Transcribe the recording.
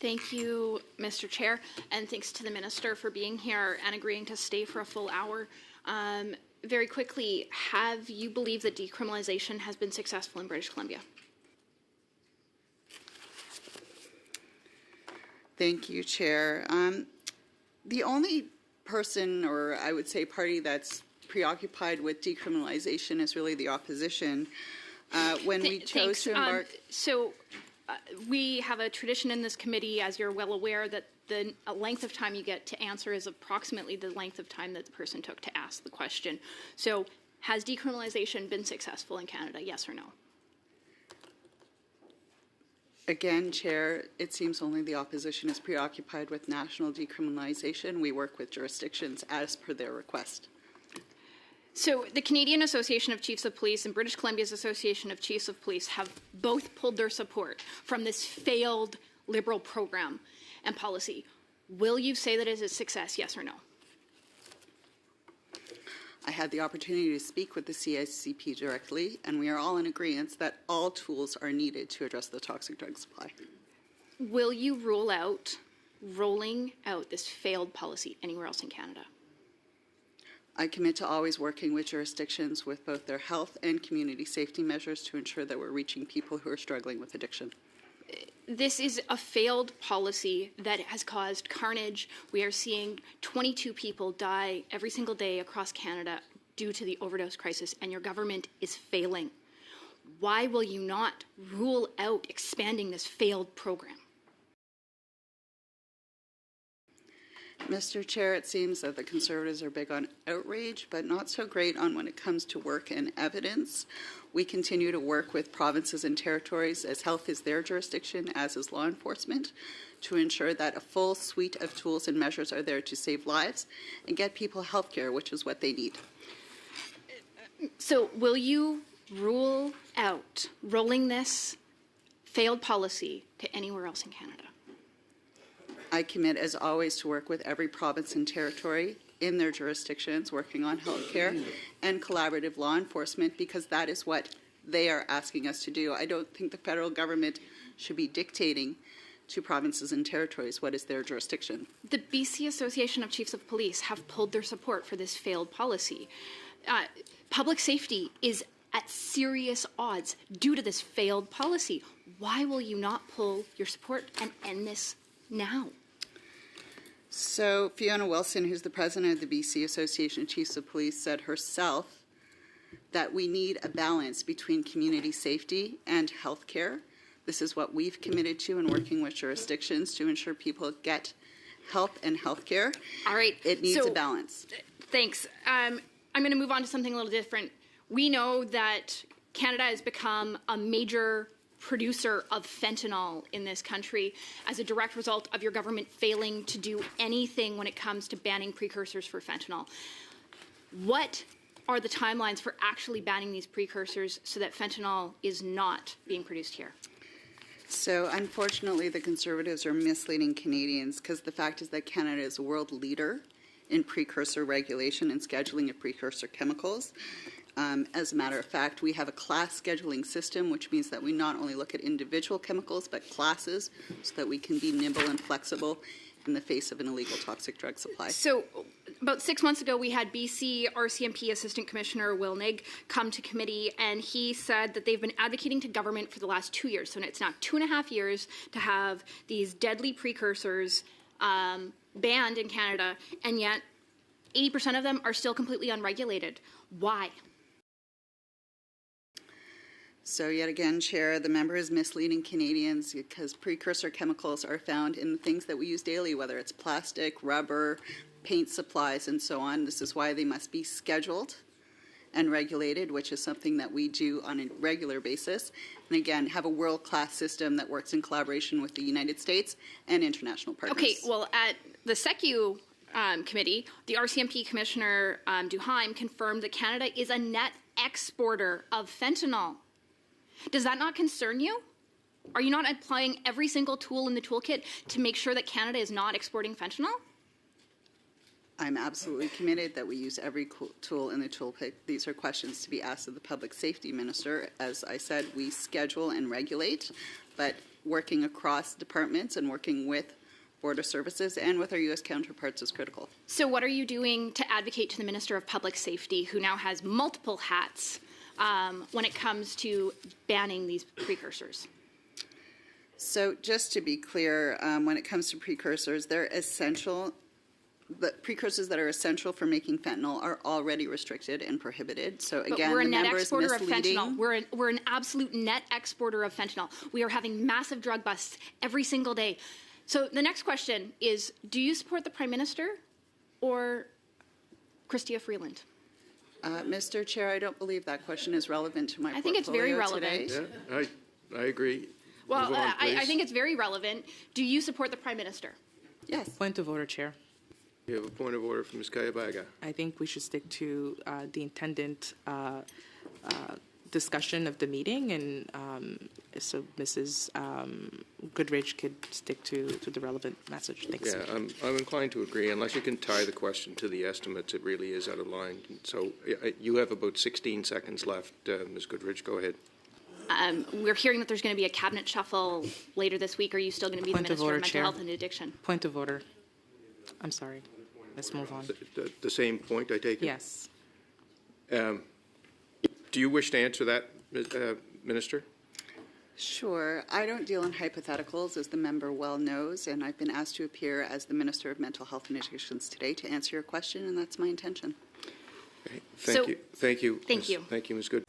Thank you, Mr. Chair, and thanks to the Minister for being here and agreeing to stay for a full hour. Very quickly, have you believed that decriminalization has been successful in British Columbia? Thank you, Chair. The only person, or I would say party, that's preoccupied with decriminalization is really the opposition. When we chose to embark... We have a tradition in this committee, as you're well aware, that the length of time you get to answer is approximately the length of time that the person took to ask the question. So has decriminalization been successful in Canada, yes or no? Again, Chair, it seems only the opposition is preoccupied with national decriminalization. We work with jurisdictions as per their request. So the Canadian Association of Chiefs of Police and British Columbia's Association of Chiefs of Police have both pulled their support from this failed Liberal program and policy. Will you say that it is a success, yes or no? I had the opportunity to speak with the CICP directly, and we are all in agreement that all tools are needed to address the toxic drug supply. Will you rule out rolling out this failed policy anywhere else in Canada? I commit to always working with jurisdictions with both their health and community safety measures to ensure that we're reaching people who are struggling with addiction. This is a failed policy that has caused carnage. We are seeing 22 people die every single day across Canada due to the overdose crisis, and your government is failing. Why will you not rule out expanding this failed program? Mr. Chair, it seems that the Conservatives are big on outrage, but not so great on when it comes to work and evidence. We continue to work with provinces and territories, as health is their jurisdiction, as is law enforcement, to ensure that a full suite of tools and measures are there to save lives and get people health care, which is what they need. So will you rule out rolling this failed policy to anywhere else in Canada? I commit, as always, to work with every province and territory in their jurisdictions working on healthcare and collaborative law enforcement, because that is what they are asking us to do. I don't think the federal government should be dictating to provinces and territories what is their jurisdiction. The BC Association of Chiefs of Police have pulled their support for this failed policy. Public safety is at serious odds due to this failed policy. Why will you not pull your support and end this now? So Fiona Wilson, who's the president of the BC Association of Chiefs of Police, said herself that we need a balance between community safety and health care. This is what we've committed to in working with jurisdictions to ensure people get help and health care. All right. It needs a balance. Thanks. I'm going to move on to something a little different. We know that Canada has become a major producer of fentanyl in this country as a direct result of your government failing to do anything when it comes to banning precursors for fentanyl. What are the timelines for actually banning these precursors so that fentanyl is not being produced here? So unfortunately, the Conservatives are misleading Canadians, because the fact is that Canada is a world leader in precursor regulation and scheduling of precursor chemicals. As a matter of fact, we have a class scheduling system, which means that we not only look at individual chemicals, but classes, so that we can be nimble and flexible in the face of an illegal toxic drug supply. So about 6 months ago, we had BC RCMP Assistant Commissioner Will Nigg come to committee, and he said that they've been advocating to government for the last 2 years. So it's now 2.5 years to have these deadly precursors banned in Canada, and yet 80% of them are still completely unregulated. Why? So yet again, Chair, the member is misleading Canadians, because precursor chemicals are found in the things that we use daily, whether it's plastic, rubber, paint supplies, and so on. This is why they must be scheduled and regulated, which is something that we do on a regular basis. And again, have a world-class system that works in collaboration with the United States and international partners. Okay, well, at the SECU committee, the RCMP Commissioner Duhaime confirmed that Canada is a net exporter of fentanyl. Does that not concern you? Are you not applying every single tool in the toolkit to make sure that Canada is not exporting fentanyl? I'm absolutely committed that we use every tool in the toolkit. These are questions to be asked of the Public Safety Minister. As I said, we schedule and regulate, but working across departments and working with border services and with our U.S. counterparts is critical. So what are you doing to advocate to the Minister of Public Safety, who now has multiple hats, when it comes to banning these precursors? So just to be clear, when it comes to precursors, they're essential. The precursors that are essential for making fentanyl are already restricted and prohibited. So again, but we're a the net member is exporter of misleading. fentanyl. We're an absolute net exporter of fentanyl. We are having massive drug busts every single day. So the next question is, do you support the Prime Minister or Chrystia Freeland? Mr. Chair, I don't believe that question is relevant to my I think it's very portfolio relevant. today. Yeah, I agree. Well, Move on, I think it's very relevant. Do you support the Prime Minister? Yes. Point of order, Chair. You have a point of order from Ms. Kayabaga. I think we should stick to the intended discussion of the meeting, and so Mrs. Goodrich could stick to the relevant message. Thanks. Yeah, I'm inclined to agree. Unless you can tie the question to the estimates, it really is out of line. So you have about 16 seconds left, Ms. Goodrich. Go ahead. We're hearing that there's going to be a cabinet shuffle later this week. Are you still going to be the Point of Minister order, of Mental Chair. Health and Addiction? Point of order. I'm sorry. Let's move on. The same point, I take it? Yes. Do you wish to answer that, Minister? Sure. I don't deal in hypotheticals, as the member well knows, and I've been asked to appear as the Minister of Mental Health and Addictions today to answer your question, and that's my intention. Okay. Thank you. Thank you. Thank you, Ms. Good.